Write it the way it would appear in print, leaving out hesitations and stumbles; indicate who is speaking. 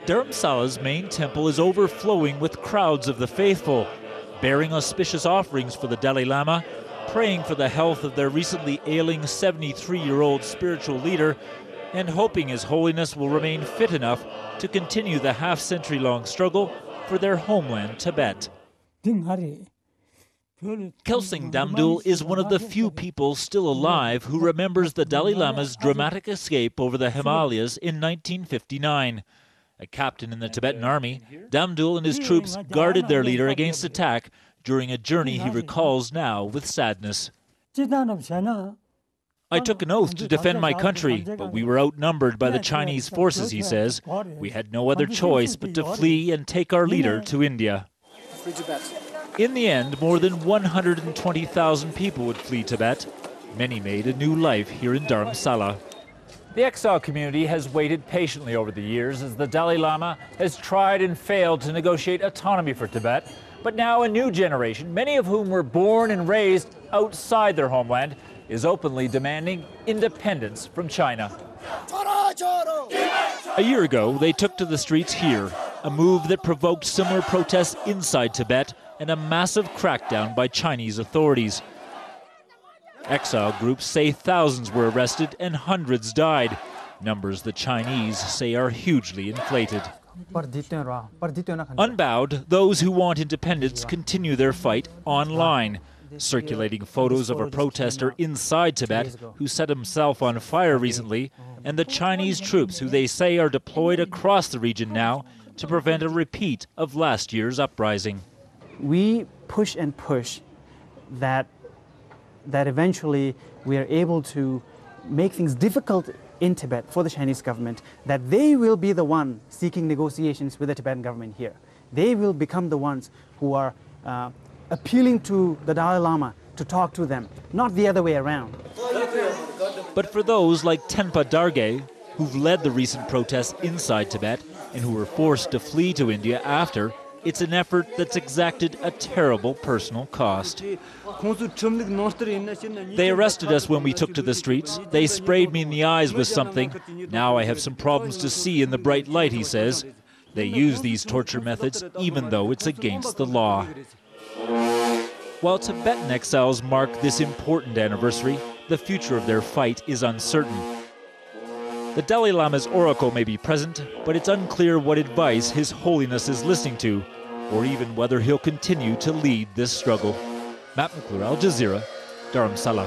Speaker 1: Dharamsala's main temple is overflowing with crowds of the faithful, bearing auspicious offerings for the Dalai Lama, praying for the health of their recently ailing 73-year-old spiritual leader, and hoping His Holiness will remain fit enough to continue the half-century-long struggle for their homeland, Tibet. KELSANG DAMDUL is one of the few people still alive who remembers the Dalai Lama's dramatic escape over the Himalayas in 1959. A captain in the Tibetan army, DAMDUL and his troops guarded their leader against attack during a journey he recalls now with sadness. I took an oath to defend my country, but we were outnumbered by the Chinese forces, he says. We had no other choice but to flee and take our leader to India. In the end, more than 120,000 people would flee Tibet. Many made a new life here in Dharamsala. The exile community has waited patiently over the years as the Dalai Lama has tried and failed to negotiate autonomy for Tibet. But now a new generation, many of whom were born and raised outside their homeland, is openly demanding independence from China. A year ago, they took to the streets here, a move that provoked similar protests inside Tibet and a massive crackdown by Chinese authorities. Exile groups say thousands were arrested and hundreds died, numbers the Chinese say are hugely inflated. Unbowed, those who want independence continue their fight online, circulating photos of a protester inside Tibet who set himself on fire recently, and the Chinese troops who they say are deployed across the region now to prevent a repeat of last year's uprising.
Speaker 2: We push and push that eventually we are able to make things difficult in Tibet for the Chinese government, that they will be the one seeking negotiations with the Tibetan government here. They will become the ones who are appealing to the Dalai Lama to talk to them, not the other way around.
Speaker 1: But for those like TENPA DHARGAY, who've led the recent protests inside Tibet and who were forced to flee to India after, it's an effort that's exacted a terrible personal cost. They arrested us when we took to the streets. They sprayed me in the eyes with something. Now I have some problems to see in the bright light, he says. They use these torture methods even though it's against the law. While Tibetan exiles mark this important anniversary, the future of their fight is uncertain. The Dalai Lama's oracle may be present, but it's unclear what advice His Holiness is listening to, or even whether he'll continue to lead this struggle. McClure, Al Jazeera, Dharamsala.